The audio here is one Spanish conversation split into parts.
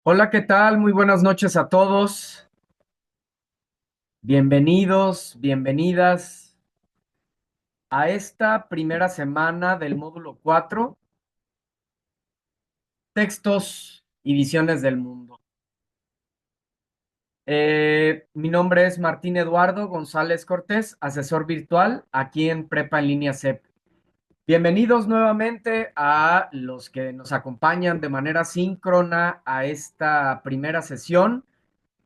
Hola, ¿qué tal? Muy buenas noches a todos. Bienvenidos, bienvenidas a esta primera semana del módulo 4, textos y visiones del mundo. Mi nombre es Martín Eduardo González Cortés, asesor virtual aquí en Prepa en Línea CEP. Bienvenidos nuevamente a los que nos acompañan de manera síncrona a esta primera sesión.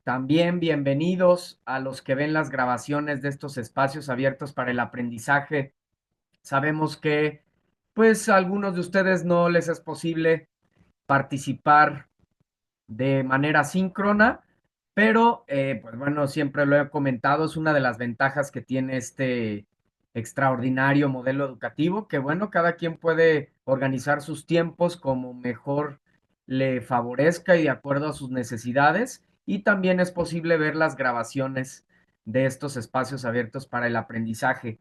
También bienvenidos a los que ven las grabaciones de estos espacios abiertos para el aprendizaje. Sabemos que, pues, a algunos de ustedes no les es posible participar de manera síncrona, pero, pues bueno, siempre lo he comentado, es una de las ventajas que tiene este extraordinario modelo educativo, que bueno, cada quien puede organizar sus tiempos como mejor le favorezca y de acuerdo a sus necesidades, y también es posible ver las grabaciones de estos espacios abiertos para el aprendizaje.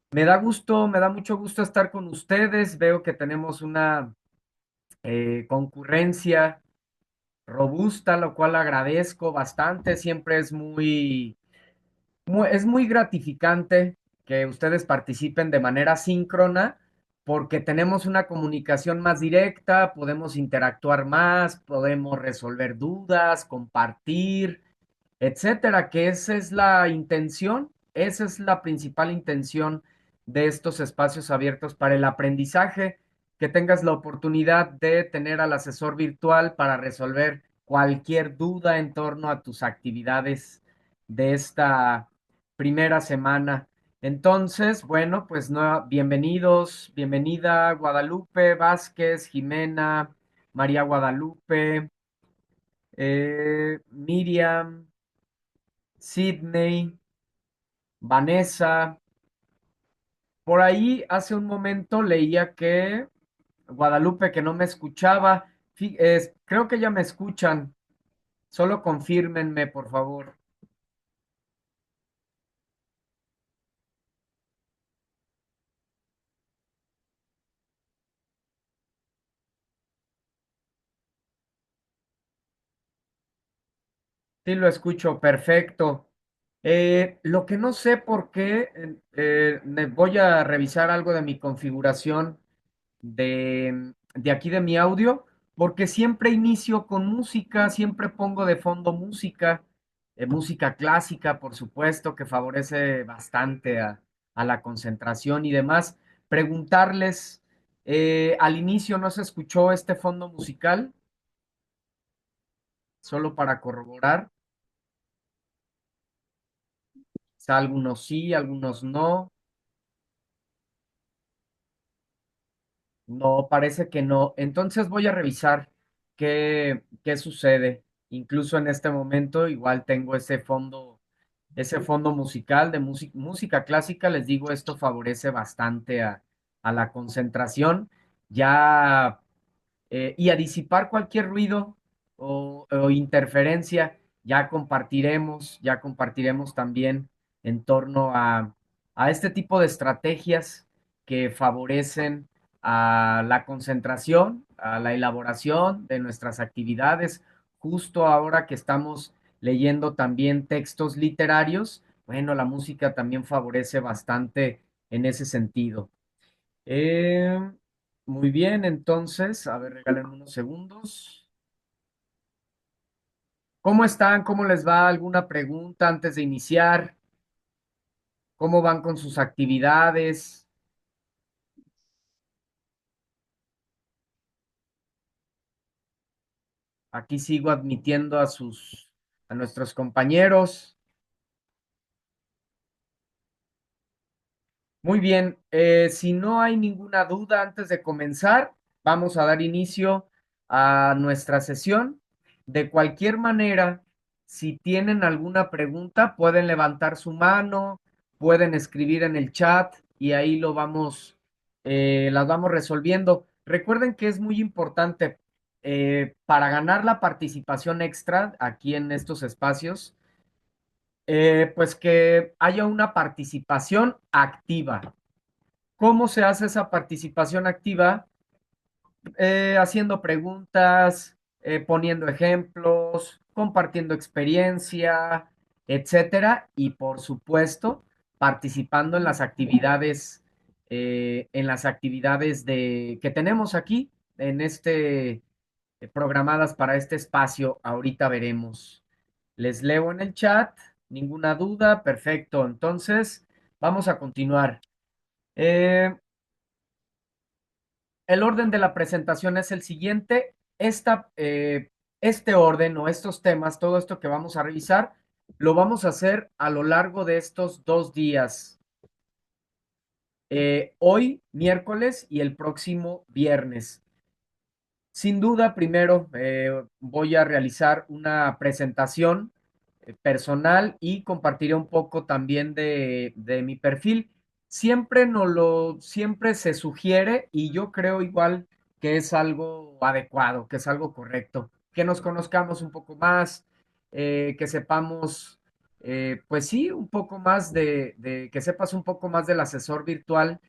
Me da gusto, me da mucho gusto estar con ustedes. Veo que tenemos una concurrencia robusta, lo cual agradezco bastante. Siempre es muy gratificante que ustedes participen de manera síncrona porque tenemos una comunicación más directa, podemos interactuar más, podemos resolver dudas, compartir, etcétera, que esa es la intención, esa es la principal intención de estos espacios abiertos para el aprendizaje, que tengas la oportunidad de tener al asesor virtual para resolver cualquier duda en torno a tus actividades de esta primera semana. Entonces, bueno, pues no, bienvenidos, bienvenida Guadalupe Vázquez, Jimena, María Guadalupe, Miriam, Sydney, Vanessa. Por ahí hace un momento leía que Guadalupe que no me escuchaba. Creo que ya me escuchan. Solo confírmenme, por favor. Sí, lo escucho, perfecto. Lo que no sé por qué, voy a revisar algo de mi configuración de aquí de mi audio, porque siempre inicio con música, siempre pongo de fondo música, música clásica, por supuesto, que favorece bastante a la concentración y demás. Preguntarles, al inicio no se escuchó este fondo musical, solo para corroborar, quizá algunos sí, algunos no. No, parece que no. Entonces voy a revisar qué sucede. Incluso en este momento, igual tengo ese fondo musical de música clásica. Les digo, esto favorece bastante a la concentración. Ya y a disipar cualquier ruido o interferencia. Ya compartiremos también en torno a este tipo de estrategias que favorecen a la concentración, a la elaboración de nuestras actividades, justo ahora que estamos leyendo también textos literarios. Bueno, la música también favorece bastante en ese sentido. Eh, Muy bien, entonces, a ver, regalen unos segundos. ¿Cómo están? ¿Cómo les va? ¿Alguna pregunta antes de iniciar? ¿Cómo van con sus actividades? Aquí sigo admitiendo a nuestros compañeros. Muy bien, si no hay ninguna duda antes de comenzar, vamos a dar inicio a nuestra sesión. De cualquier manera, si tienen alguna pregunta, pueden levantar su mano, pueden escribir en el chat y ahí las vamos resolviendo. Recuerden que es muy importante para ganar la participación extra aquí en estos espacios, pues que haya una participación activa. ¿Cómo se hace esa participación activa? Haciendo preguntas, poniendo ejemplos, compartiendo experiencia, etcétera, y por supuesto, participando en las actividades que tenemos aquí, programadas para este espacio. Ahorita veremos. Les leo en el chat, ninguna duda, perfecto. Entonces, vamos a continuar. Eh, el orden de la presentación es el siguiente. Este orden o estos temas, todo esto que vamos a revisar, lo vamos a hacer a lo largo de estos 2 días. Hoy, miércoles y el próximo viernes. Sin duda, primero voy a realizar una presentación personal y compartiré un poco también de mi perfil. Siempre se sugiere y yo creo igual que es algo adecuado, que es algo correcto, que nos conozcamos un poco más, que sepamos, pues sí, un poco más que sepas un poco más del asesor virtual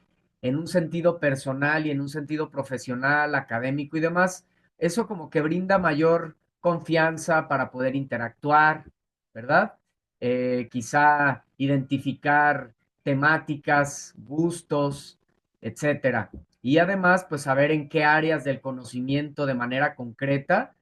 en un sentido personal y en un sentido profesional, académico y demás. Eso como que brinda mayor confianza para poder interactuar, ¿verdad? Quizá identificar temáticas, gustos, etcétera. Y además, pues saber en qué áreas del conocimiento de manera concreta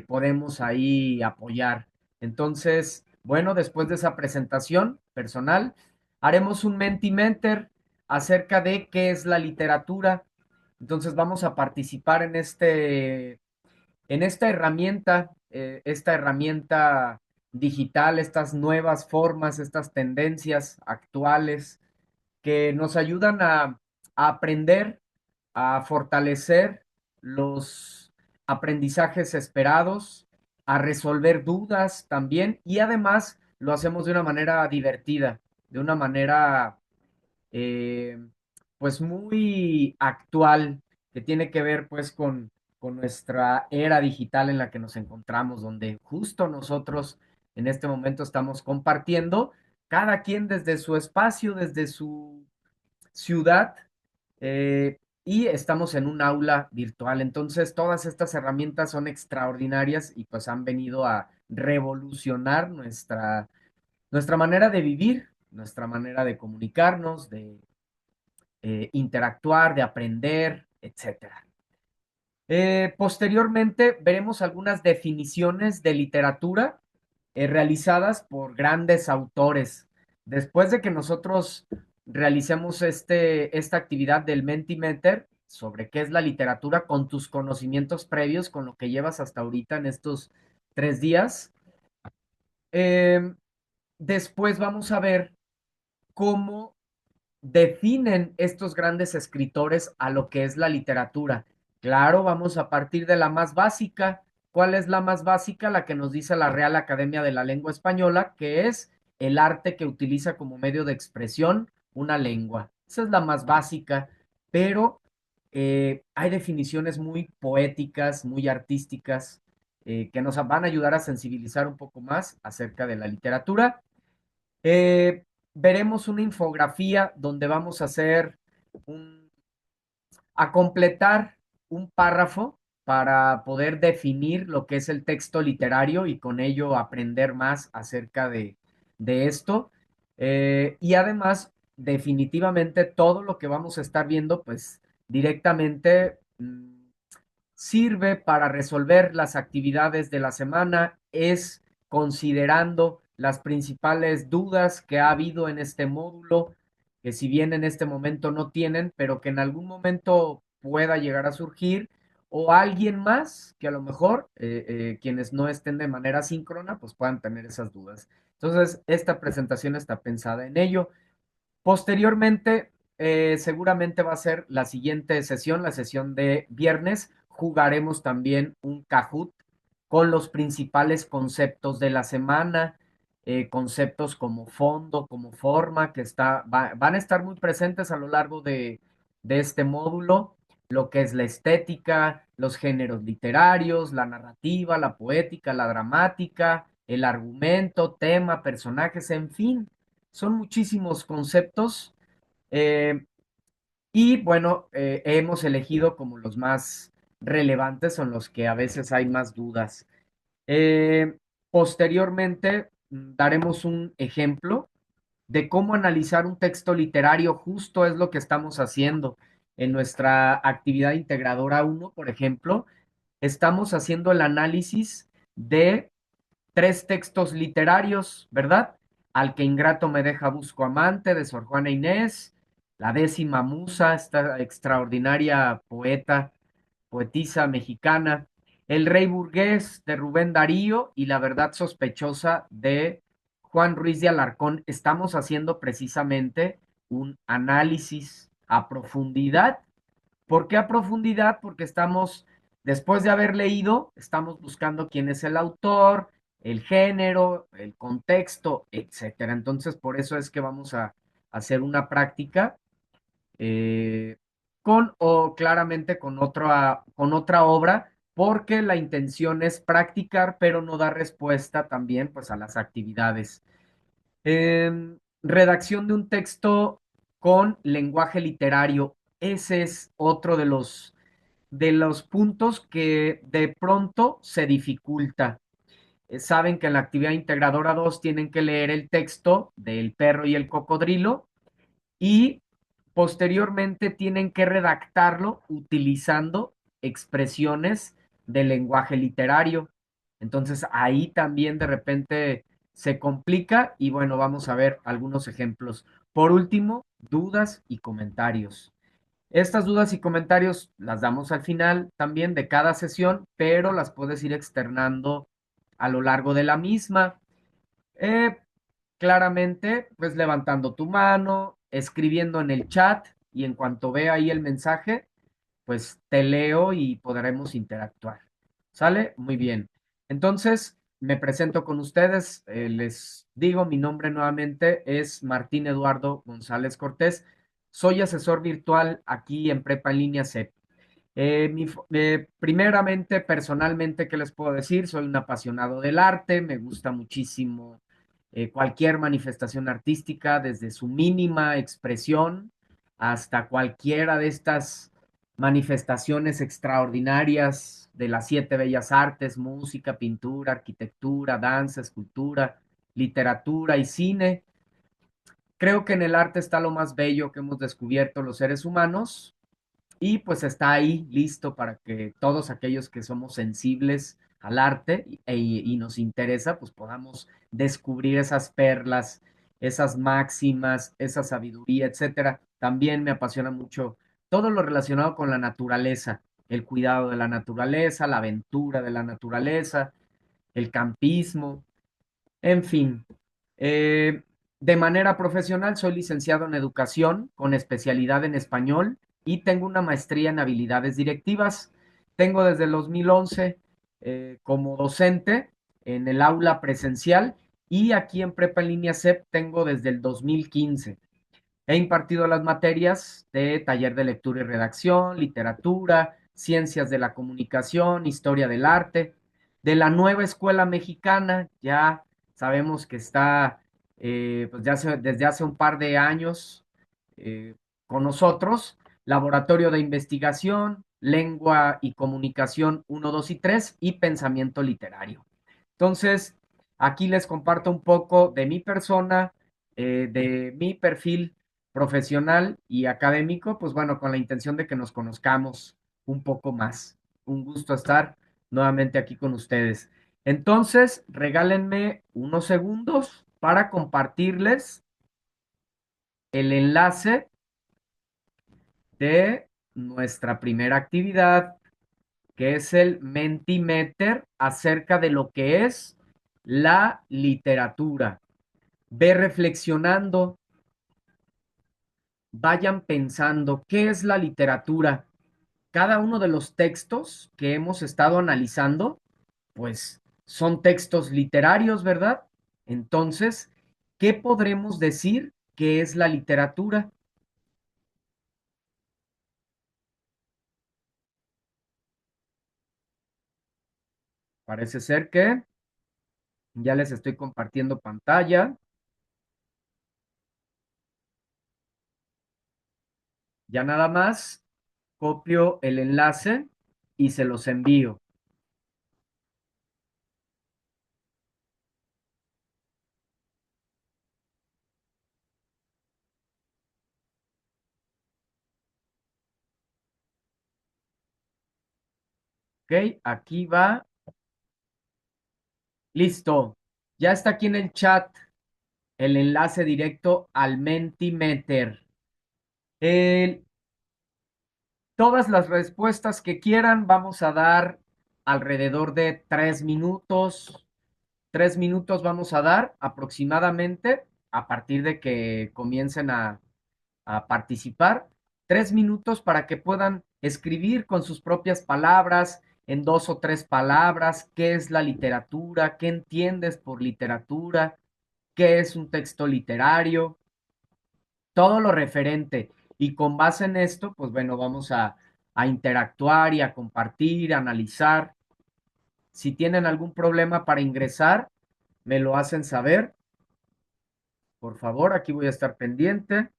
podemos ahí apoyar. Entonces, bueno, después de esa presentación personal, haremos un Mentimentor acerca de qué es la literatura. Entonces vamos a participar en esta herramienta digital, estas nuevas formas, estas tendencias actuales que nos ayudan a aprender, a fortalecer los aprendizajes esperados, a resolver dudas también y además lo hacemos de una manera divertida, de una manera eh, pues muy actual, que tiene que ver pues con nuestra era digital en la que nos encontramos, donde justo nosotros en este momento estamos compartiendo, cada quien desde su espacio, desde su ciudad, y estamos en un aula virtual. Entonces, todas estas herramientas son extraordinarias y pues han venido a revolucionar nuestra manera de vivir, nuestra manera de comunicarnos, de interactuar, de aprender, etcétera. Posteriormente veremos algunas definiciones de literatura realizadas por grandes autores. Después de que nosotros realicemos esta actividad del Mentimeter sobre qué es la literatura con tus conocimientos previos, con lo que llevas hasta ahorita en estos 3 días, eh, después vamos a ver cómo definen estos grandes escritores a lo que es la literatura. Claro, vamos a partir de la más básica. ¿Cuál es la más básica? La que nos dice la Real Academia de la Lengua Española, que es el arte que utiliza como medio de expresión una lengua. Esa es la más básica, pero hay definiciones muy poéticas, muy artísticas, que nos van a ayudar a sensibilizar un poco más acerca de la literatura. Eh, Veremos una infografía donde vamos a hacer un, a completar un párrafo para poder definir lo que es el texto literario y con ello aprender más acerca de esto. Y además, definitivamente todo lo que vamos a estar viendo, pues directamente sirve para resolver las actividades de la semana, es considerando las principales dudas que ha habido en este módulo, que si bien en este momento no tienen, pero que en algún momento pueda llegar a surgir, o alguien más que a lo mejor quienes no estén de manera síncrona, pues puedan tener esas dudas. Entonces, esta presentación está pensada en ello. Posteriormente, seguramente va a ser la siguiente sesión, la sesión de viernes. Jugaremos también un Kahoot con los principales conceptos de la semana, conceptos como fondo, como forma, que van a estar muy presentes a lo largo de este módulo, lo que es la estética, los géneros literarios, la narrativa, la poética, la dramática, el argumento, tema, personajes, en fin, son muchísimos conceptos eh, y bueno, hemos elegido como los más relevantes, son los que a veces hay más dudas. Posteriormente, daremos un ejemplo de cómo analizar un texto literario, justo es lo que estamos haciendo en nuestra actividad integradora uno, por ejemplo, estamos haciendo el análisis de 3 textos literarios, ¿verdad? Al que ingrato me deja busco amante de Sor Juana Inés, La décima musa, esta extraordinaria poeta, poetisa mexicana, El rey burgués de Rubén Darío y La verdad sospechosa de Juan Ruiz de Alarcón. Estamos haciendo precisamente un análisis a profundidad. ¿Por qué a profundidad? Porque estamos, después de haber leído, estamos buscando quién es el autor, el género, el contexto, etcétera. Entonces, por eso es que vamos a hacer una práctica eh, con o claramente con otra obra, porque la intención es practicar, pero no dar respuesta también pues a las actividades. Redacción de un texto con lenguaje literario. Ese es otro de los puntos que de pronto se dificulta. Saben que en la actividad integradora 2 tienen que leer el texto del perro y el cocodrilo y posteriormente tienen que redactarlo utilizando expresiones del lenguaje literario. Entonces ahí también de repente se complica y bueno, vamos a ver algunos ejemplos. Por último, dudas y comentarios. Estas dudas y comentarios las damos al final también de cada sesión, pero las puedes ir externando a lo largo de la misma. Eh, Claramente, pues levantando tu mano, escribiendo en el chat y en cuanto vea ahí el mensaje, pues te leo y podremos interactuar. ¿Sale? Muy bien. Entonces, me presento con ustedes. Les digo, mi nombre nuevamente es Martín Eduardo González Cortés. Soy asesor virtual aquí en Prepa en Línea CEP. Primeramente, personalmente, ¿qué les puedo decir? Soy un apasionado del arte, me gusta muchísimo cualquier manifestación artística, desde su mínima expresión hasta cualquiera de estas manifestaciones extraordinarias de las 7 bellas artes, música, pintura, arquitectura, danza, escultura, literatura y cine. Creo que en el arte está lo más bello que hemos descubierto los seres humanos y pues está ahí listo para que todos aquellos que somos sensibles al arte y nos interesa, pues podamos descubrir esas perlas, esas máximas, esa sabiduría, etcétera. También me apasiona mucho todo lo relacionado con la naturaleza, el cuidado de la naturaleza, la aventura de la naturaleza, el campismo. En fin, eh, de manera profesional soy licenciado en educación con especialidad en español y tengo una maestría en habilidades directivas. Tengo desde el 2011 como docente en el aula presencial y aquí en Prepa en línea CEP tengo desde el 2015. He impartido las materias de taller de lectura y redacción, literatura, ciencias de la comunicación, historia del arte, de la nueva escuela mexicana. Ya sabemos que está pues desde hace un par de años eh, con nosotros. Laboratorio de investigación, lengua y comunicación uno, 2 y 3 y pensamiento literario. Entonces, aquí les comparto un poco de mi persona, de mi perfil profesional y académico, pues bueno, con la intención de que nos conozcamos un poco más. Un gusto estar nuevamente aquí con ustedes. Entonces, regálenme unos segundos para compartirles el enlace de nuestra primera actividad, que es el Mentimeter acerca de lo que es la literatura. Ve reflexionando, vayan pensando qué es la literatura. Cada uno de los textos que hemos estado analizando, pues son textos literarios, ¿verdad? Entonces, ¿qué podremos decir que es la literatura? Parece ser que ya les estoy compartiendo pantalla, ya nada más copio el enlace y se los envío. Ok, aquí va. Listo. Ya está aquí en el chat el enlace directo al Mentimeter. El- Todas las respuestas que quieran, vamos a dar alrededor de 3 minutos. 3 minutos vamos a dar aproximadamente a partir de que comiencen a participar. 3 minutos para que puedan escribir con sus propias palabras, en 2 o 3 palabras, qué es la literatura, qué entiendes por literatura, qué es un texto literario, todo lo referente. Y con base en esto, pues bueno, vamos a interactuar y a compartir, a analizar. Si tienen algún problema para ingresar, me lo hacen saber. Por favor, aquí voy a estar pendiente.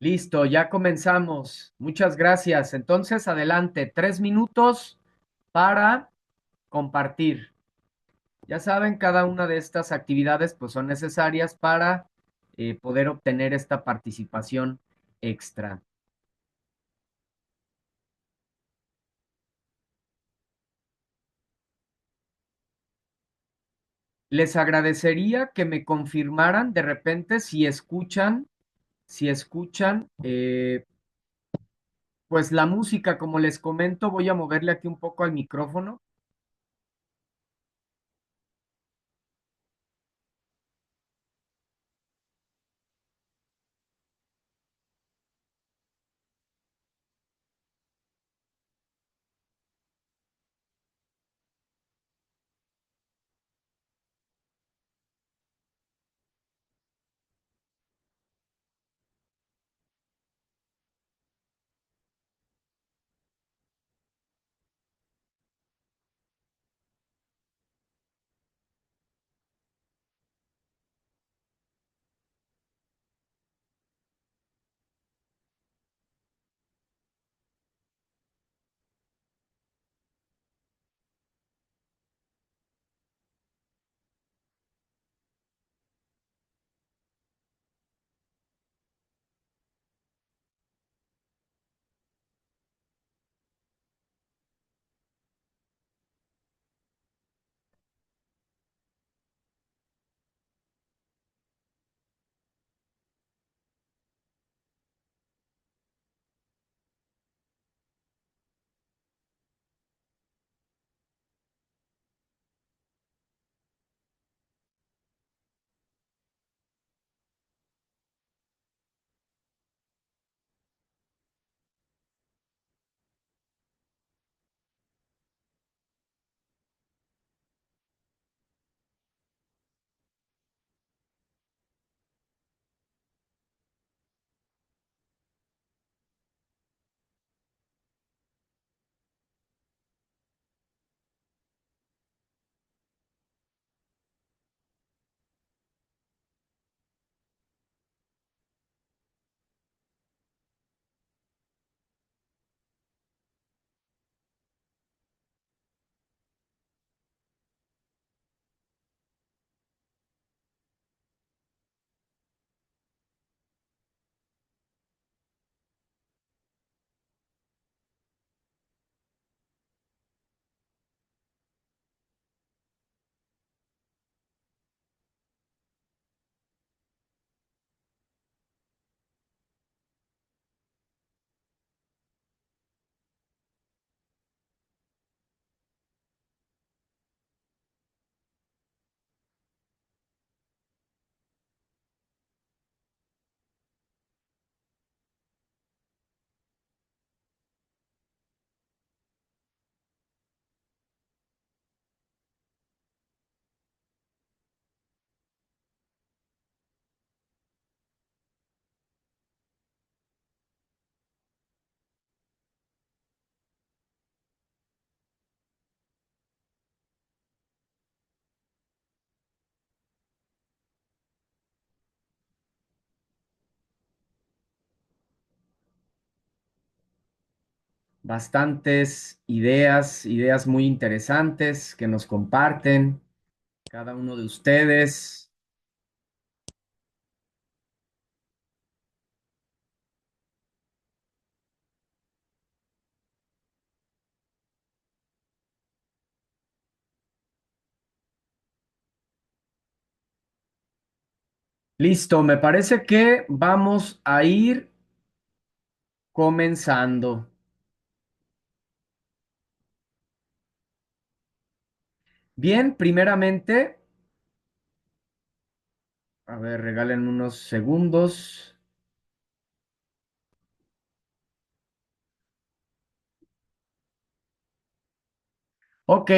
Listo, ya comenzamos. Muchas gracias. Entonces, adelante, 3 minutos para compartir. Ya saben, cada una de estas actividades pues son necesarias para poder obtener esta participación extra. Les agradecería que me confirmaran de repente si escuchan, pues la música, como les comento, voy a moverle aquí un poco al micrófono. bastantes ideas, ideas muy interesantes que nos comparten cada uno de ustedes. Listo, me parece que vamos a ir comenzando. Bien, primeramente, a ver, regalen unos segundos. Ok,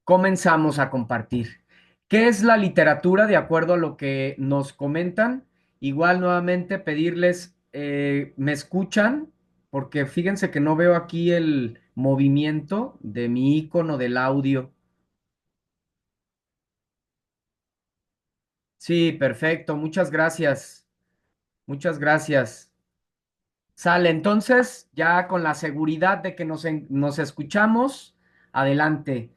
comenzamos a compartir. ¿Qué es la literatura de acuerdo a lo que nos comentan? Igual nuevamente pedirles, ¿me escuchan? Porque fíjense que no veo aquí el movimiento de mi icono del audio. Sí, perfecto, muchas gracias. Muchas gracias. Sale, entonces, ya con la seguridad de que nos escuchamos, adelante.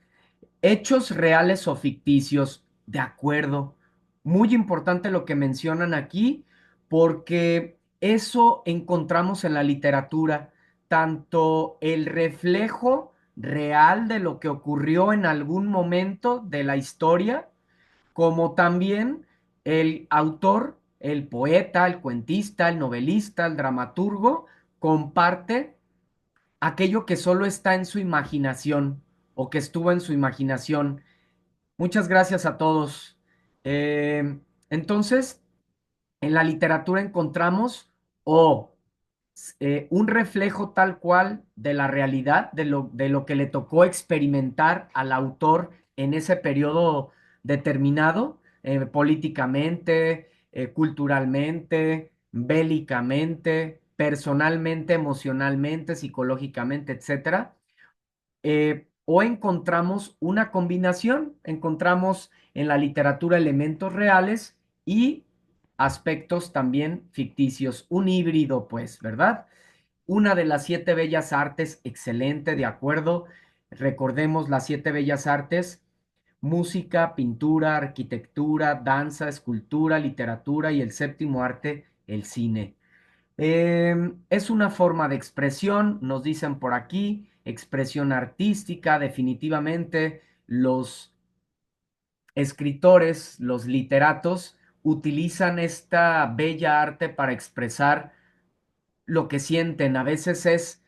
Hechos reales o ficticios, de acuerdo. Muy importante lo que mencionan aquí, porque eso encontramos en la literatura, tanto el reflejo real de lo que ocurrió en algún momento de la historia, como también el autor, el poeta, el cuentista, el novelista, el dramaturgo, comparte aquello que solo está en su imaginación o que estuvo en su imaginación. Muchas gracias a todos. Entonces, en la literatura encontramos o un reflejo tal cual de la realidad, de lo que le tocó experimentar al autor en ese periodo determinado, políticamente, culturalmente, bélicamente, personalmente, emocionalmente, psicológicamente, etcétera. O encontramos una combinación, encontramos en la literatura elementos reales y aspectos también ficticios, un híbrido, pues, ¿verdad? Una de las siete bellas artes, excelente, de acuerdo. Recordemos las siete bellas artes: música, pintura, arquitectura, danza, escultura, literatura y el séptimo arte, el cine. Es una forma de expresión, nos dicen por aquí, expresión artística, definitivamente los escritores, los literatos, utilizan esta bella arte para expresar lo que sienten. A veces es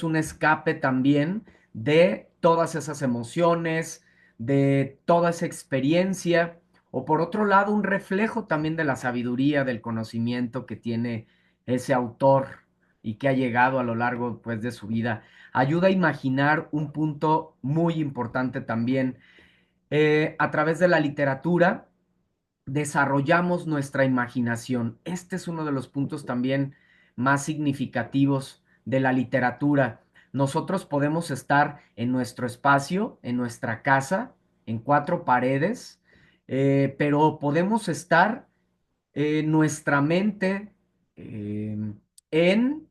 un escape también de todas esas emociones, de toda esa experiencia, o por otro lado, un reflejo también de la sabiduría, del conocimiento que tiene ese autor y que ha llegado a lo largo, pues, de su vida. Ayuda a imaginar un punto muy importante también. A través de la literatura desarrollamos nuestra imaginación. Este es uno de los puntos también más significativos de la literatura. Nosotros podemos estar en nuestro espacio, en nuestra casa, en cuatro paredes, pero podemos estar nuestra mente en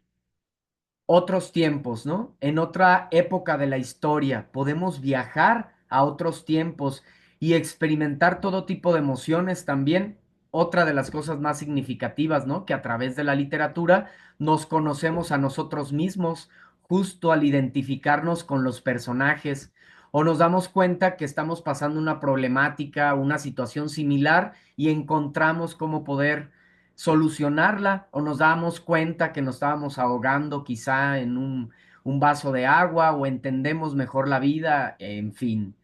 otros tiempos, ¿no? En otra época de la historia. Podemos viajar a otros tiempos y experimentar todo tipo de emociones también. Otra de las cosas más significativas, ¿no? Que a través de la literatura nos conocemos a nosotros mismos, justo al identificarnos con los personajes, o nos damos cuenta que estamos pasando una problemática, una situación similar y encontramos cómo poder solucionarla, o nos damos cuenta que nos estábamos ahogando quizá en un vaso de agua, o entendemos mejor la vida, en fin.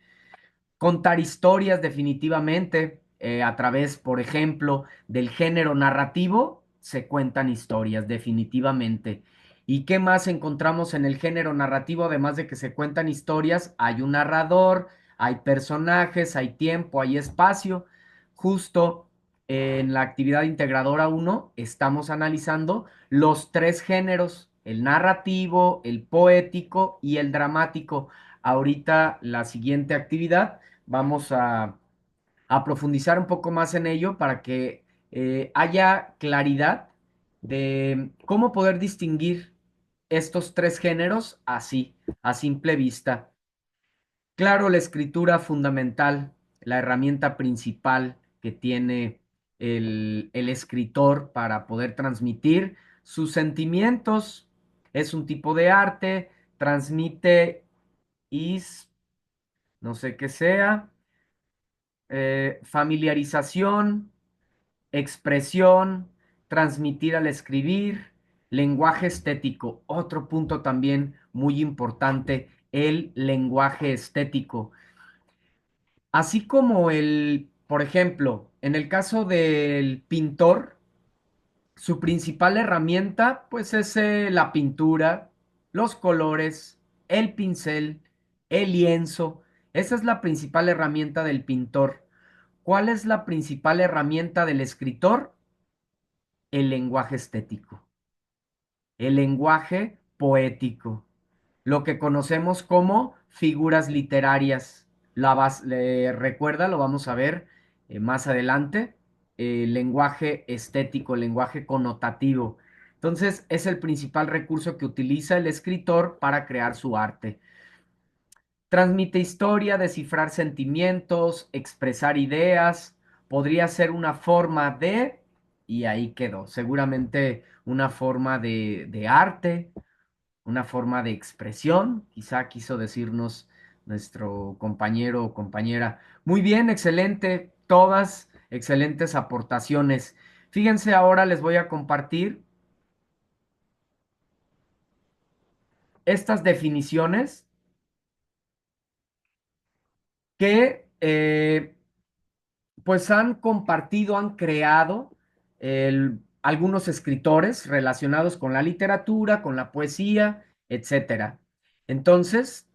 Contar historias definitivamente, a través, por ejemplo, del género narrativo, se cuentan historias definitivamente. ¿Y qué más encontramos en el género narrativo? Además de que se cuentan historias, hay un narrador, hay personajes, hay tiempo, hay espacio. Justo en la actividad integradora uno estamos analizando los tres géneros: el narrativo, el poético y el dramático. Ahorita la siguiente actividad vamos a profundizar un poco más en ello para que haya claridad de cómo poder distinguir estos tres géneros así, a simple vista. Claro, la escritura fundamental, la herramienta principal que tiene el escritor para poder transmitir sus sentimientos, es un tipo de arte, transmite is, no sé qué sea, familiarización, expresión, transmitir al escribir, lenguaje estético. Otro punto también muy importante, el lenguaje estético. Así como por ejemplo, en el caso del pintor, su principal herramienta pues es la pintura, los colores, el pincel, el lienzo. Esa es la principal herramienta del pintor. ¿Cuál es la principal herramienta del escritor? El lenguaje estético, el lenguaje poético, lo que conocemos como figuras literarias. Recuerda, lo vamos a ver más adelante, el lenguaje estético, el lenguaje connotativo. Entonces, es el principal recurso que utiliza el escritor para crear su arte. Transmite historia, descifrar sentimientos, expresar ideas, podría ser una forma de, y ahí quedó, seguramente una forma de arte, una forma de expresión, quizá quiso decirnos nuestro compañero o compañera. Muy bien, excelente, todas excelentes aportaciones. Fíjense, ahora les voy a compartir estas definiciones que pues han compartido, han creado algunos escritores relacionados con la literatura, con la poesía, etcétera. Entonces,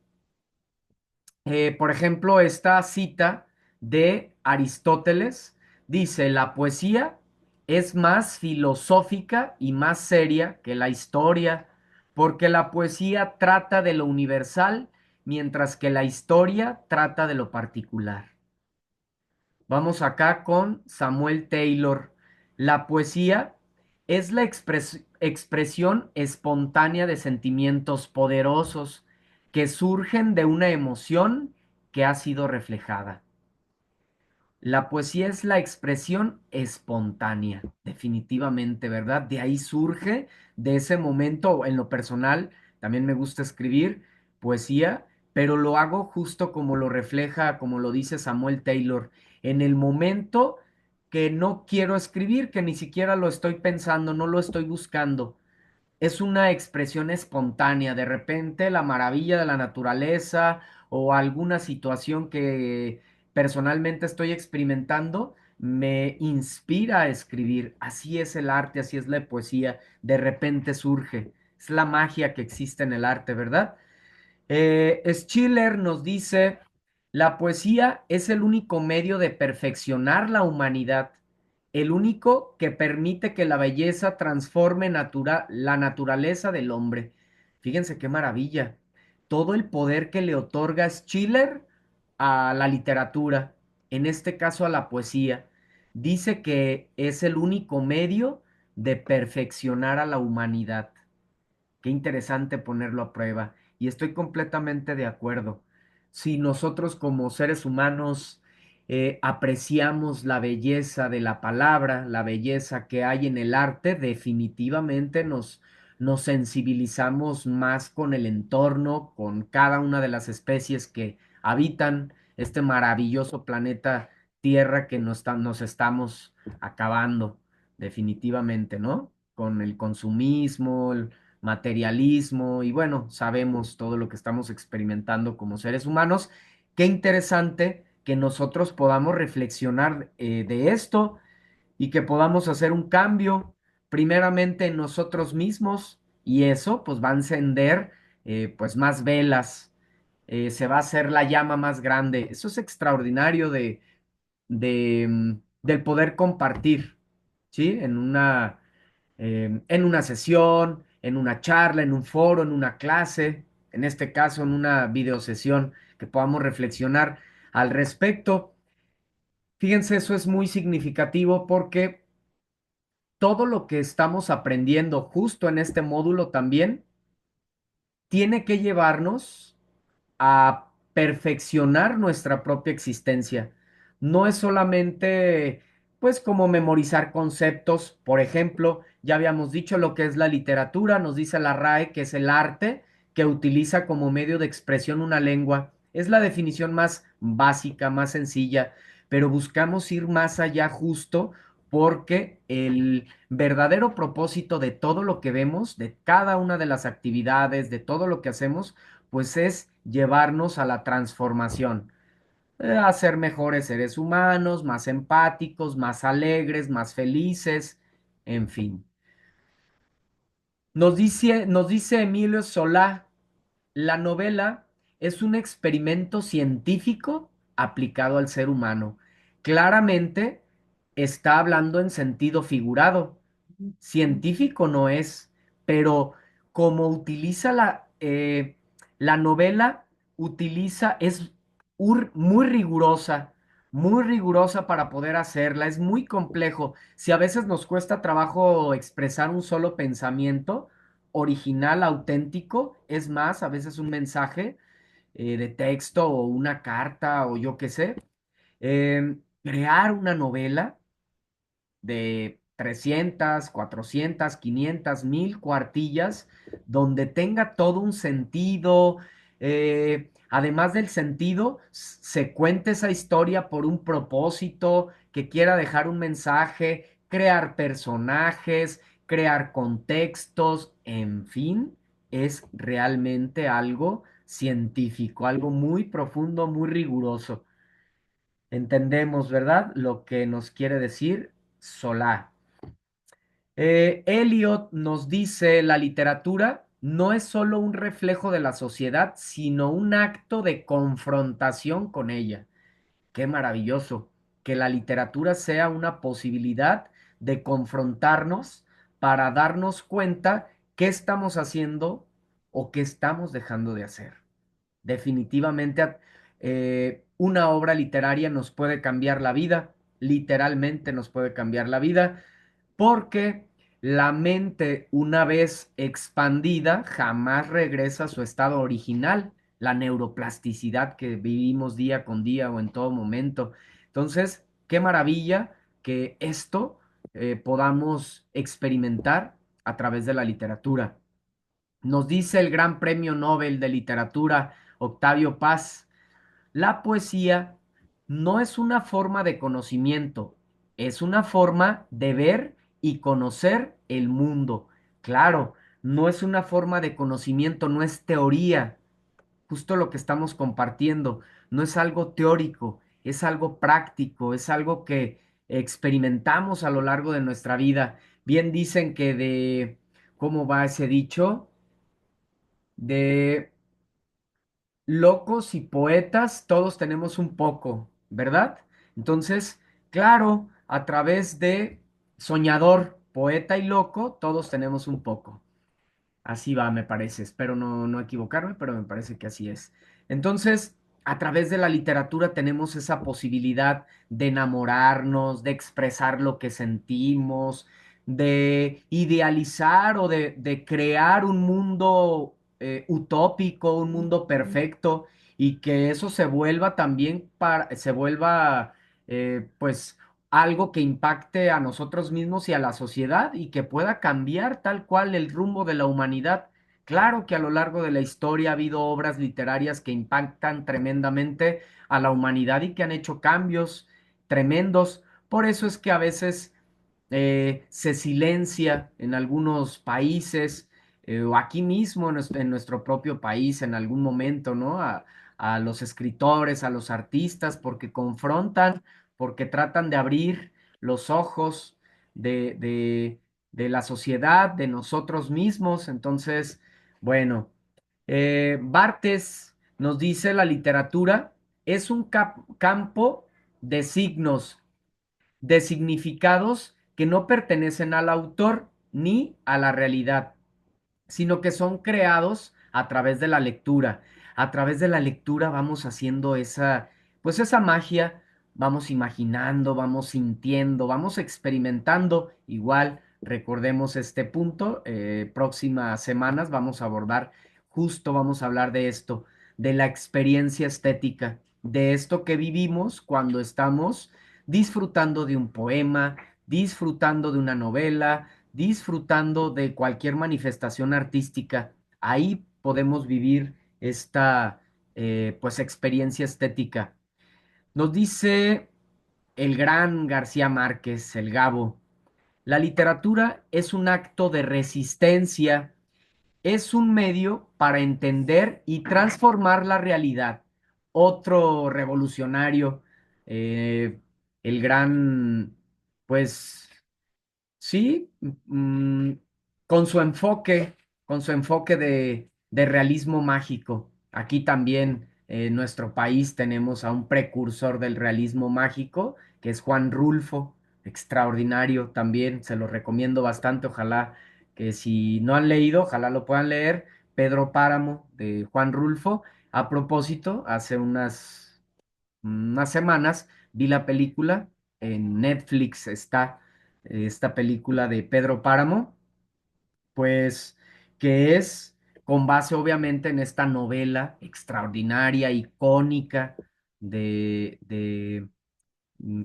por ejemplo, esta cita de Aristóteles dice, la poesía es más filosófica y más seria que la historia, porque la poesía trata de lo universal, mientras que la historia trata de lo particular. Vamos acá con Samuel Taylor. La poesía es la expresión espontánea de sentimientos poderosos que surgen de una emoción que ha sido reflejada. La poesía es la expresión espontánea, definitivamente, ¿verdad? De ahí surge, de ese momento, en lo personal, también me gusta escribir poesía, pero lo hago justo como lo refleja, como lo dice Samuel Taylor, en el momento que no quiero escribir, que ni siquiera lo estoy pensando, no lo estoy buscando, es una expresión espontánea, de repente la maravilla de la naturaleza o alguna situación que personalmente estoy experimentando me inspira a escribir. Así es el arte, así es la poesía, de repente surge. Es la magia que existe en el arte, ¿verdad? Schiller nos dice, la poesía es el único medio de perfeccionar la humanidad, el único que permite que la belleza transforme la naturaleza del hombre. Fíjense qué maravilla. Todo el poder que le otorga Schiller a la literatura, en este caso a la poesía. Dice que es el único medio de perfeccionar a la humanidad. Qué interesante ponerlo a prueba. Y estoy completamente de acuerdo. Si nosotros como seres humanos apreciamos la belleza de la palabra, la belleza que hay en el arte, definitivamente nos sensibilizamos más con el entorno, con cada una de las especies que habitan este maravilloso planeta Tierra que nos estamos acabando, definitivamente, ¿no? Con el consumismo, materialismo y bueno, sabemos todo lo que estamos experimentando como seres humanos. Qué interesante que nosotros podamos reflexionar de esto y que podamos hacer un cambio primeramente en nosotros mismos y eso pues va a encender pues más velas, se va a hacer la llama más grande. Eso es extraordinario del poder compartir, ¿sí? En una sesión, en una charla, en un foro, en una clase, en este caso en una videosesión, que podamos reflexionar al respecto. Fíjense, eso es muy significativo porque todo lo que estamos aprendiendo justo en este módulo también tiene que llevarnos a perfeccionar nuestra propia existencia. No es solamente, pues, como memorizar conceptos. Por ejemplo, ya habíamos dicho lo que es la literatura, nos dice la RAE que es el arte que utiliza como medio de expresión una lengua. Es la definición más básica, más sencilla, pero buscamos ir más allá justo porque el verdadero propósito de todo lo que vemos, de cada una de las actividades, de todo lo que hacemos, pues es llevarnos a la transformación, a ser mejores seres humanos, más empáticos, más alegres, más felices, en fin. Nos dice Emilio Solá, la novela es un experimento científico aplicado al ser humano. Claramente está hablando en sentido figurado. Científico no es, pero como utiliza la novela, es muy rigurosa para poder hacerla, es muy complejo. Si a veces nos cuesta trabajo expresar un solo pensamiento original, auténtico, es más, a veces un mensaje de texto o una carta o yo qué sé, crear una novela de 300, 400, 500, 1000 cuartillas, donde tenga todo un sentido. Además del sentido, se cuente esa historia por un propósito, que quiera dejar un mensaje, crear personajes, crear contextos, en fin, es realmente algo científico, algo muy profundo, muy riguroso. Entendemos, ¿verdad? Lo que nos quiere decir Solá. Eliot nos dice, la literatura no es solo un reflejo de la sociedad, sino un acto de confrontación con ella. Qué maravilloso que la literatura sea una posibilidad de confrontarnos para darnos cuenta qué estamos haciendo o qué estamos dejando de hacer. Definitivamente, una obra literaria nos puede cambiar la vida, literalmente nos puede cambiar la vida, porque la mente, una vez expandida, jamás regresa a su estado original, la neuroplasticidad que vivimos día con día o en todo momento. Entonces, qué maravilla que esto podamos experimentar a través de la literatura. Nos dice el Gran Premio Nobel de Literatura, Octavio Paz, la poesía no es una forma de conocimiento, es una forma de ver y conocer el mundo. Claro, no es una forma de conocimiento, no es teoría, justo lo que estamos compartiendo, no es algo teórico, es algo práctico, es algo que experimentamos a lo largo de nuestra vida. Bien dicen que ¿cómo va ese dicho? De locos y poetas, todos tenemos un poco, ¿verdad? Entonces, claro, a través de soñador, poeta y loco, todos tenemos un poco. Así va, me parece. Espero no equivocarme, pero me parece que así es. Entonces, a través de la literatura tenemos esa posibilidad de enamorarnos, de expresar lo que sentimos, de idealizar o de crear un mundo utópico, un mundo perfecto, y que eso se vuelva también se vuelva, pues, algo que impacte a nosotros mismos y a la sociedad y que pueda cambiar tal cual el rumbo de la humanidad. Claro que a lo largo de la historia ha habido obras literarias que impactan tremendamente a la humanidad y que han hecho cambios tremendos. Por eso es que a veces se silencia en algunos países o aquí mismo en nuestro propio país en algún momento, ¿no? A los escritores, a los artistas, porque confrontan, porque tratan de abrir los ojos de, de, de la sociedad, de nosotros mismos. Entonces, bueno, Bartes nos dice la literatura es un campo de signos, de significados que no pertenecen al autor ni a la realidad, sino que son creados a través de la lectura. A través de la lectura vamos haciendo pues esa magia, vamos imaginando, vamos sintiendo, vamos experimentando igual recordemos este punto. Próximas semanas vamos a abordar, justo vamos a hablar de esto, de la experiencia estética, de esto que vivimos cuando estamos disfrutando de un poema, disfrutando de una novela, disfrutando de cualquier manifestación artística. Ahí podemos vivir esta pues experiencia estética. Nos dice el gran García Márquez, el Gabo, la literatura es un acto de resistencia, es un medio para entender y transformar la realidad. Otro revolucionario, eh, el gran, pues sí, con con su enfoque de realismo mágico. Aquí también en nuestro país tenemos a un precursor del realismo mágico, que es Juan Rulfo, extraordinario también, se lo recomiendo bastante, ojalá que si no han leído, ojalá lo puedan leer. Pedro Páramo de Juan Rulfo. A propósito, hace unas semanas vi la película, en Netflix está esta película de Pedro Páramo, pues que es con base obviamente en esta novela extraordinaria, icónica de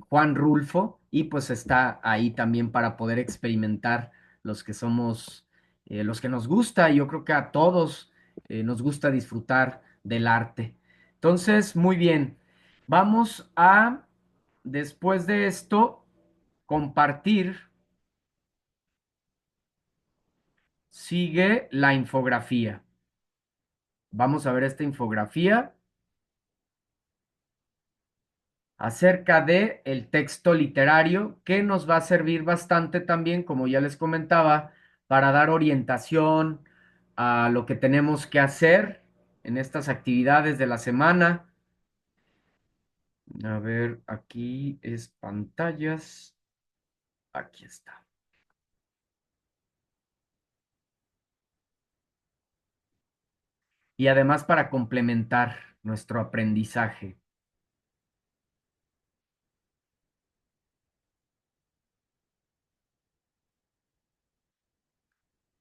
Juan Rulfo, y pues está ahí también para poder experimentar los que somos, los que nos gusta, y yo creo que a todos nos gusta disfrutar del arte. Entonces, muy bien, vamos a, después de esto, compartir, sigue la infografía. Vamos a ver esta infografía acerca de el texto literario, que nos va a servir bastante también, como ya les comentaba, para dar orientación a lo que tenemos que hacer en estas actividades de la semana. A ver, aquí es pantallas. Aquí está. Y además para complementar nuestro aprendizaje.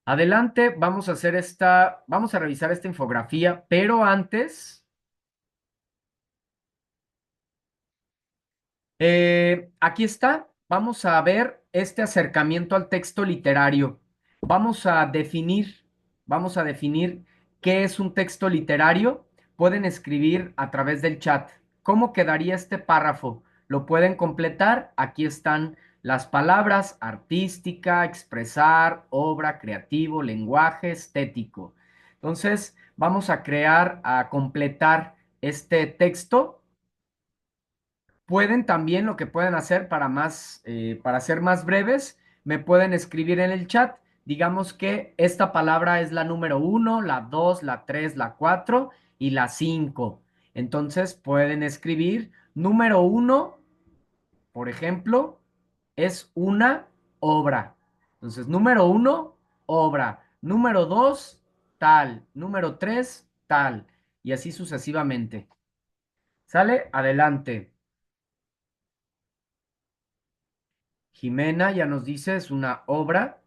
Adelante, vamos a hacer vamos a revisar esta infografía, pero antes aquí está. Vamos a ver este acercamiento al texto literario. Vamos a definir, vamos a definir qué es un texto literario. Pueden escribir a través del chat. ¿Cómo quedaría este párrafo? Lo pueden completar. Aquí están las palabras: artística, expresar, obra, creativo, lenguaje, estético. Entonces, vamos a crear, a completar este texto. Pueden también, lo que pueden hacer para para ser más breves, me pueden escribir en el chat. Digamos que esta palabra es la número uno, la dos, la tres, la cuatro y la cinco. Entonces pueden escribir número uno, por ejemplo, es una obra. Entonces, número uno, obra. Número dos, tal. Número tres, tal. Y así sucesivamente. ¿Sale? Adelante. Jimena ya nos dice, es una obra.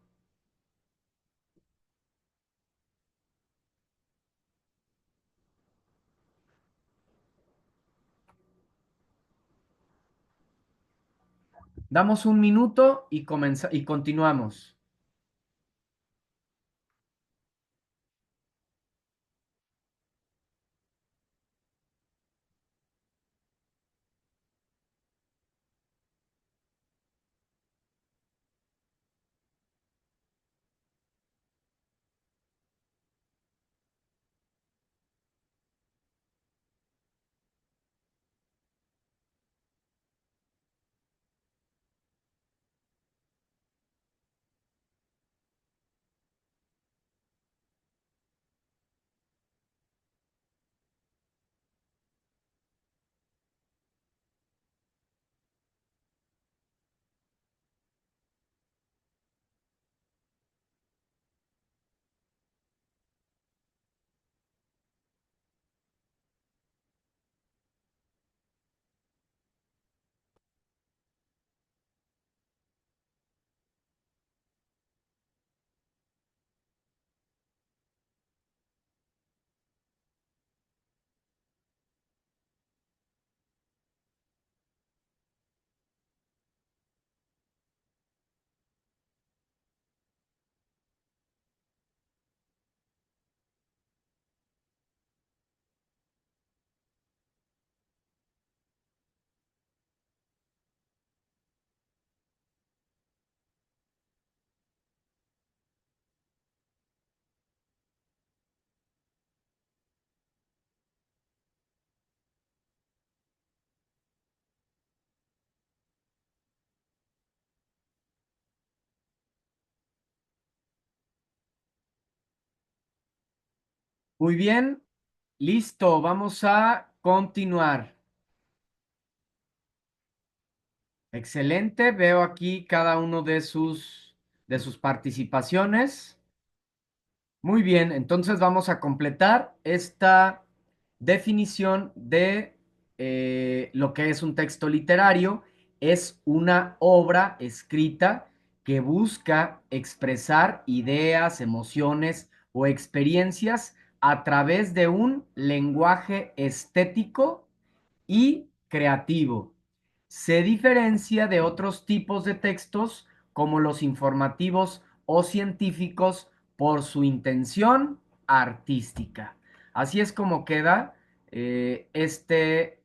Damos un minuto y continuamos. Muy bien, listo, vamos a continuar. Excelente, veo aquí cada uno de sus participaciones. Muy bien, entonces vamos a completar esta definición de lo que es un texto literario. Es una obra escrita que busca expresar ideas, emociones o experiencias a través de un lenguaje estético y creativo. Se diferencia de otros tipos de textos como los informativos o científicos por su intención artística. Así es como queda este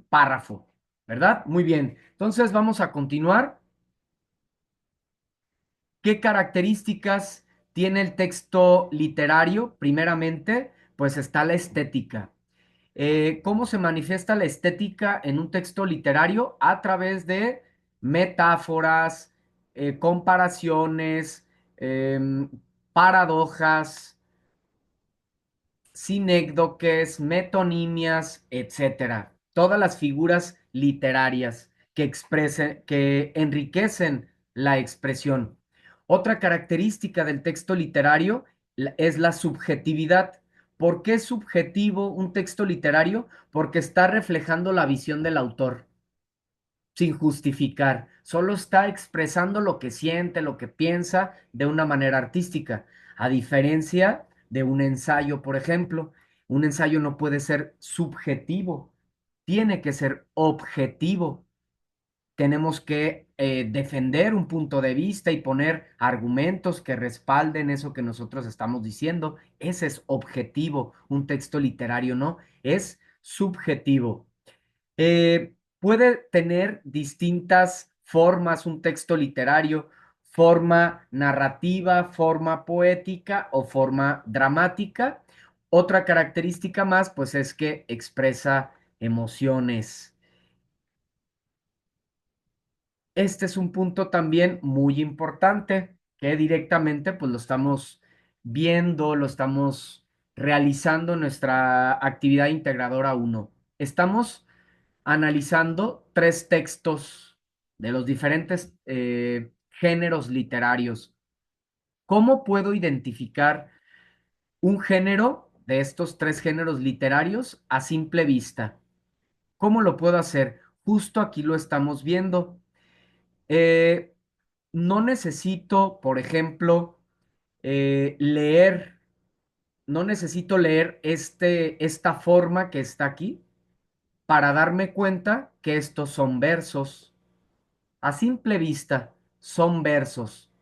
párrafo, ¿verdad? Muy bien. Entonces vamos a continuar. ¿Qué características tiene el texto literario? Primeramente, pues está la estética. ¿Cómo se manifiesta la estética en un texto literario? A través de metáforas, comparaciones, em, paradojas, sinécdoques, metonimias, etcétera. Todas las figuras literarias que enriquecen la expresión. Otra característica del texto literario es la subjetividad. ¿Por qué es subjetivo un texto literario? Porque está reflejando la visión del autor sin justificar, solo está expresando lo que siente, lo que piensa de una manera artística, a diferencia de un ensayo, por ejemplo. Un ensayo no puede ser subjetivo, tiene que ser objetivo. Tenemos que defender un punto de vista y poner argumentos que respalden eso que nosotros estamos diciendo. Ese es objetivo, un texto literario no, es subjetivo. Puede tener distintas formas un texto literario, forma narrativa, forma poética o forma dramática. Otra característica más, pues es que expresa emociones. Este es un punto también muy importante que directamente pues lo estamos viendo, lo estamos realizando en nuestra actividad integradora uno. Estamos analizando tres textos de los diferentes géneros literarios. ¿Cómo puedo identificar un género de estos tres géneros literarios a simple vista? ¿Cómo lo puedo hacer? Justo aquí lo estamos viendo. Eh, no necesito, por ejemplo, leer, no necesito leer esta forma que está aquí para darme cuenta que estos son versos. A simple vista, son versos.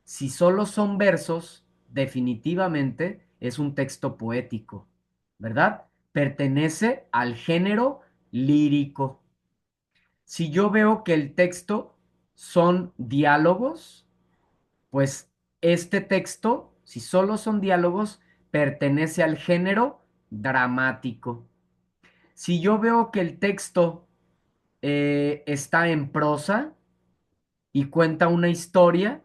Si solo son versos, definitivamente es un texto poético, ¿verdad? Pertenece al género lírico. Si yo veo que el texto son diálogos, pues este texto, si solo son diálogos, pertenece al género dramático. Si yo veo que el texto está en prosa y cuenta una historia,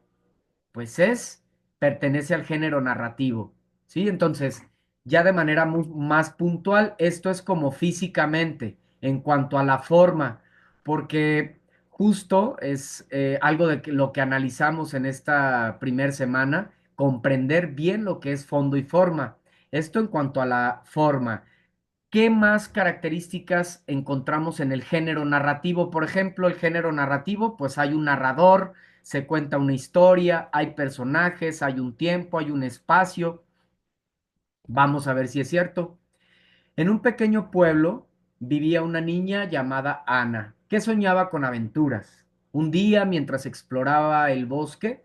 pues pertenece al género narrativo, ¿sí? Entonces, ya de manera más puntual, esto es como físicamente, en cuanto a la forma, porque justo es algo de lo que analizamos en esta primera semana, comprender bien lo que es fondo y forma. Esto en cuanto a la forma. ¿Qué más características encontramos en el género narrativo? Por ejemplo, el género narrativo, pues hay un narrador, se cuenta una historia, hay personajes, hay un tiempo, hay un espacio. Vamos a ver si es cierto. En un pequeño pueblo vivía una niña llamada Ana, que soñaba con aventuras. Un día, mientras exploraba el bosque,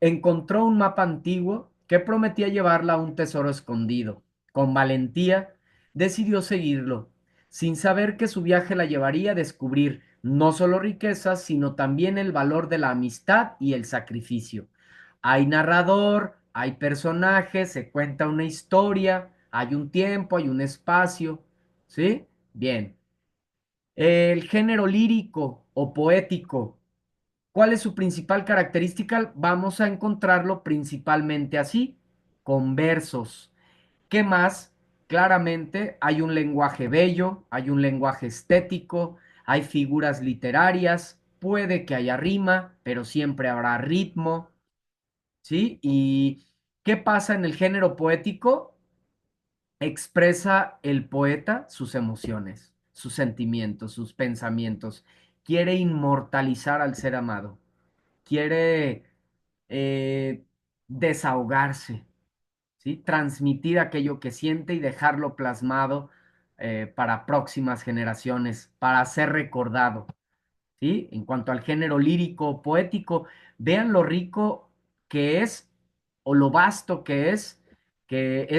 encontró un mapa antiguo que prometía llevarla a un tesoro escondido. Con valentía, decidió seguirlo, sin saber que su viaje la llevaría a descubrir no solo riquezas, sino también el valor de la amistad y el sacrificio. Hay narrador, hay personajes, se cuenta una historia, hay un tiempo, hay un espacio, ¿sí? Bien. El género lírico o poético, ¿cuál es su principal característica? Vamos a encontrarlo principalmente así. con versos. ¿Qué más? Claramente hay un lenguaje bello, hay un lenguaje estético, hay figuras literarias, puede que haya rima, pero siempre habrá ritmo, ¿sí? ¿Y qué pasa en el género poético? Expresa el poeta sus emociones, sus sentimientos, sus pensamientos. Quiere inmortalizar al ser amado, quiere eh, desahogarse, ¿sí? Transmitir aquello que siente y dejarlo plasmado para próximas generaciones, para ser recordado. ¿Sí? En cuanto al género lírico, poético, vean lo rico que es o lo vasto que es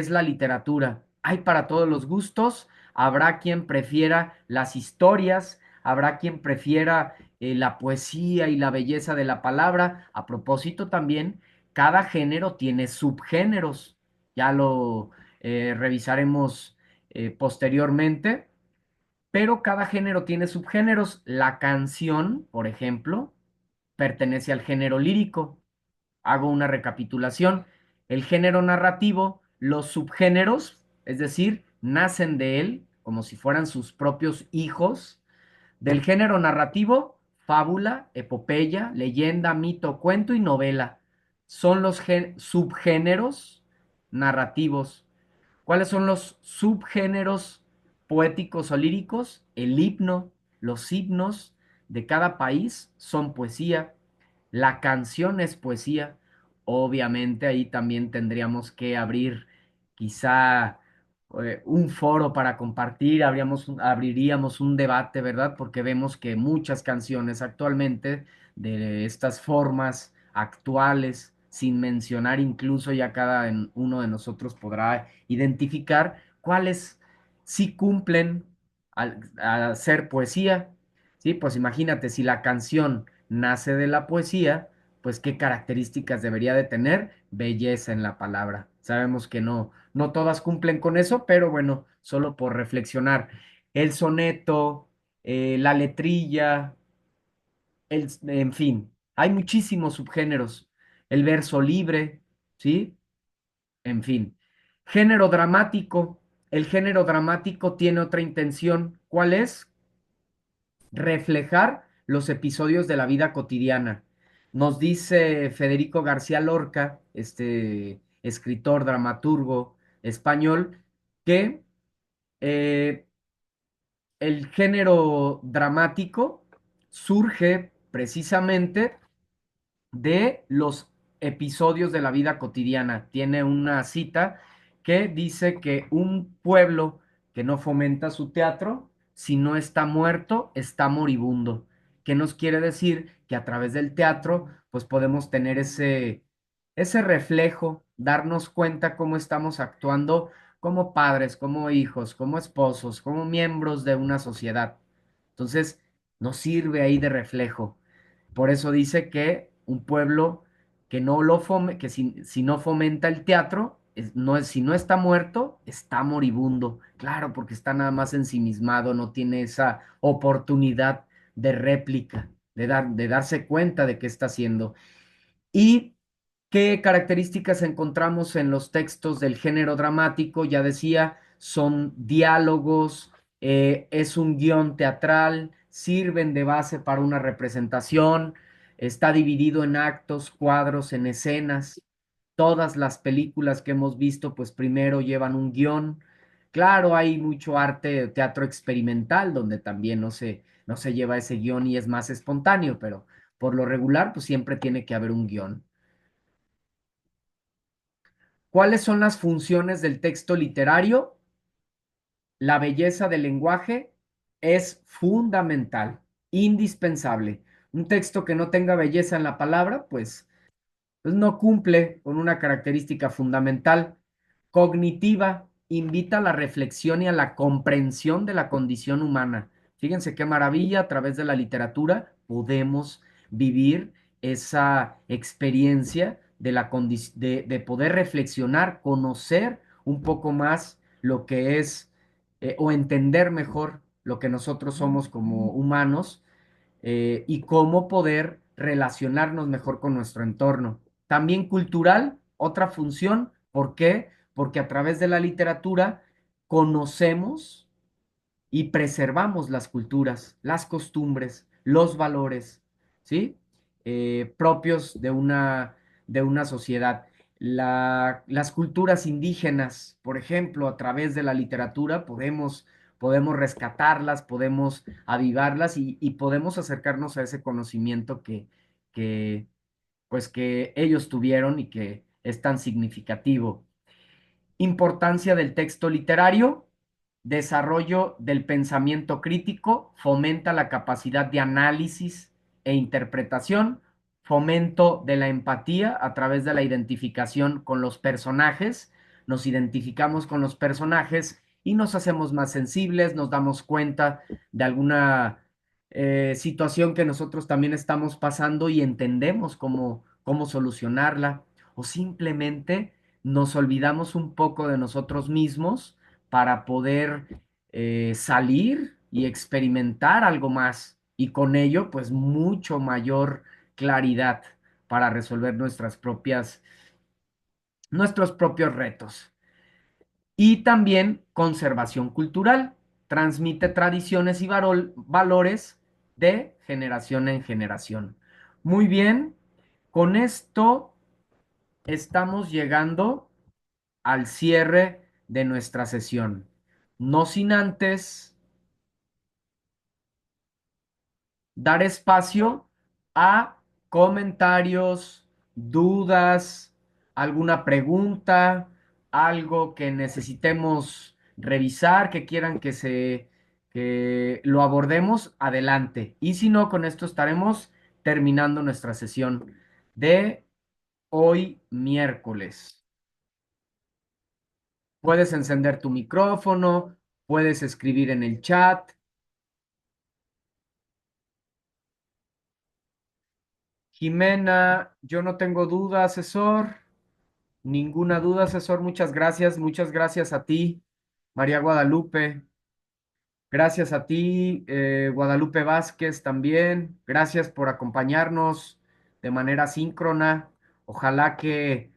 la literatura. Hay para todos los gustos, habrá quien prefiera las historias, habrá quien prefiera la poesía y la belleza de la palabra. A propósito también, cada género tiene subgéneros. Ya lo revisaremos posteriormente, pero cada género tiene subgéneros. La canción, por ejemplo, pertenece al género lírico. Hago una recapitulación. El género narrativo, los subgéneros, es decir, nacen de él como si fueran sus propios hijos. Del género narrativo, fábula, epopeya, leyenda, mito, cuento y novela. Son los subgéneros narrativos. ¿Cuáles son los subgéneros poéticos o líricos? El himno, los himnos de cada país son poesía, la canción es poesía. Obviamente ahí también tendríamos que abrir quizá un foro para compartir, abriríamos un debate, ¿verdad? Porque vemos que muchas canciones actualmente de estas formas actuales, sin mencionar incluso ya uno de nosotros podrá identificar cuáles sí cumplen a ser poesía. Sí, pues imagínate, si la canción nace de la poesía, pues qué características debería de tener: belleza en la palabra. Sabemos que no todas cumplen con eso, pero bueno, solo por reflexionar. El soneto, la letrilla, en fin, hay muchísimos subgéneros. El verso libre, ¿sí? En fin. Género dramático. El género dramático tiene otra intención. ¿Cuál es? Reflejar los episodios de la vida cotidiana. Nos dice Federico García Lorca, este escritor, dramaturgo español, que eh, el género dramático surge precisamente de los episodios de la vida cotidiana. Tiene una cita que dice que un pueblo que no fomenta su teatro, si no está muerto, está moribundo. ¿Qué nos quiere decir? Que a través del teatro, pues podemos tener ese reflejo, darnos cuenta cómo estamos actuando como padres, como hijos, como esposos, como miembros de una sociedad. Entonces, nos sirve ahí de reflejo. Por eso dice que un pueblo que no lo que si no fomenta el teatro, si no está muerto, está moribundo. Claro, porque está nada más ensimismado, no tiene esa oportunidad de réplica, de darse cuenta de qué está haciendo. ¿Y qué características encontramos en los textos del género dramático? Ya decía, son diálogos, es un guión teatral, sirven de base para una representación, está dividido en actos, cuadros, en escenas. Todas las películas que hemos visto, pues primero llevan un guión. Claro, hay mucho arte, teatro experimental, donde también no se lleva ese guión y es más espontáneo, pero por lo regular, pues siempre tiene que haber un guión. ¿Cuáles son las funciones del texto literario? La belleza del lenguaje es fundamental, indispensable. Un texto que no tenga belleza en la palabra, pues no cumple con una característica fundamental. Cognitiva, invita a la reflexión y a la comprensión de la condición humana. Fíjense qué maravilla, a través de la literatura podemos vivir esa experiencia de poder reflexionar, conocer un poco más lo que es o entender mejor lo que nosotros somos como humanos, y cómo poder relacionarnos mejor con nuestro entorno. También cultural, otra función, ¿Por qué? Porque a través de la literatura conocemos y preservamos las culturas, las costumbres, los valores, ¿sí? Propios de una sociedad. Las culturas indígenas, por ejemplo, a través de la literatura podemos rescatarlas, podemos avivarlas y podemos acercarnos a ese conocimiento que, pues, que ellos tuvieron y que es tan significativo. Importancia del texto literario, desarrollo del pensamiento crítico, fomenta la capacidad de análisis e interpretación, fomento de la empatía a través de la identificación con los personajes, nos identificamos con los personajes y nos hacemos más sensibles, nos damos cuenta de alguna situación que nosotros también estamos pasando y entendemos cómo solucionarla o simplemente nos olvidamos un poco de nosotros mismos para poder salir y experimentar algo más y con ello pues mucho mayor claridad para resolver nuestros propios retos. Y también conservación cultural, transmite tradiciones y valores de generación en generación. Muy bien, con esto estamos llegando al cierre de nuestra sesión. No sin antes dar espacio a comentarios, dudas, alguna pregunta, algo que necesitemos revisar, que quieran que lo abordemos, adelante. Y si no, con esto estaremos terminando nuestra sesión de hoy miércoles. Puedes encender tu micrófono, puedes escribir en el chat. Jimena, yo no tengo duda, asesor. Ninguna duda, asesor. Muchas gracias. Muchas gracias a ti, María Guadalupe. Gracias a ti, Guadalupe Vázquez también. Gracias por acompañarnos de manera síncrona. Ojalá que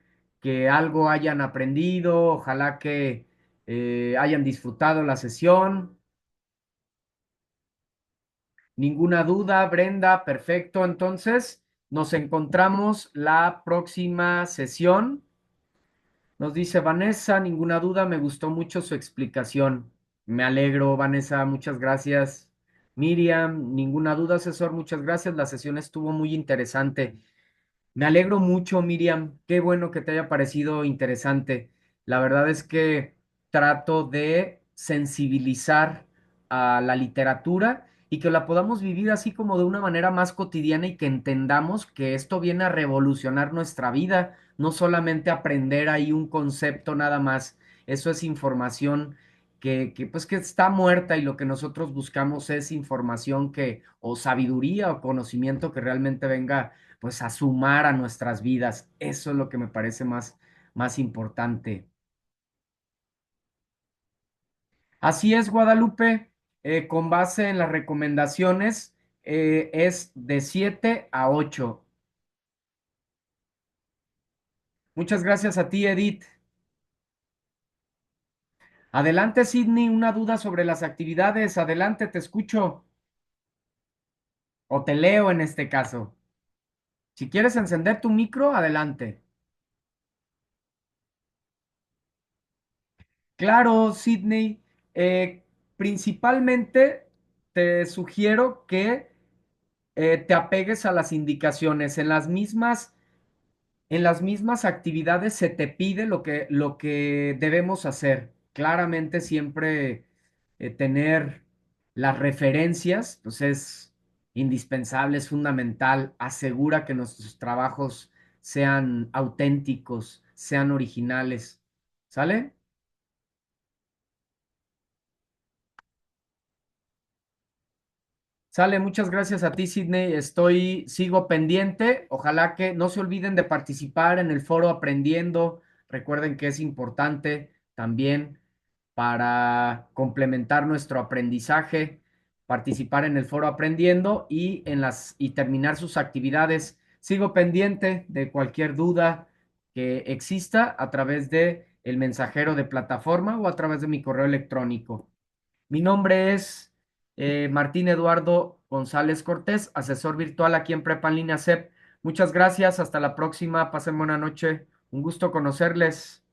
algo hayan aprendido, ojalá que hayan disfrutado la sesión. Ninguna duda, Brenda, perfecto. Entonces, nos encontramos la próxima sesión. Nos dice Vanessa, ninguna duda, me gustó mucho su explicación. Me alegro, Vanessa, muchas gracias. Miriam, ninguna duda, asesor, muchas gracias. La sesión estuvo muy interesante. Me alegro mucho, Miriam. Qué bueno que te haya parecido interesante. La verdad es que trato de sensibilizar a la literatura y que la podamos vivir así como de una manera más cotidiana y que entendamos que esto viene a revolucionar nuestra vida, no solamente aprender ahí un concepto nada más. Eso es información pues que está muerta y lo que nosotros buscamos es información o sabiduría o conocimiento que realmente venga pues a sumar a nuestras vidas. Eso es lo que me parece más importante. Así es, Guadalupe, con base en las recomendaciones, es de 7 a 8. Muchas gracias a ti, Edith. Adelante, Sidney, una duda sobre las actividades. Adelante, te escucho o te leo en este caso. Si quieres encender tu micro, adelante. Claro, Sidney. Principalmente te sugiero que te apegues a las indicaciones. En las mismas actividades se te pide lo que debemos hacer. Claramente siempre tener las referencias, pues es indispensable, es fundamental. Asegura que nuestros trabajos sean auténticos, sean originales. ¿Sale? Sale, muchas gracias a ti, Sidney. Sigo pendiente. Ojalá que no se olviden de participar en el foro Aprendiendo. Recuerden que es importante también para complementar nuestro aprendizaje, participar en el foro Aprendiendo y terminar sus actividades. Sigo pendiente de cualquier duda que exista a través de el mensajero de plataforma o a través de mi correo electrónico. Mi nombre es Martín Eduardo González Cortés, asesor virtual aquí en Prepa en Línea CEP. Muchas gracias, hasta la próxima, pasen buena noche, un gusto conocerles.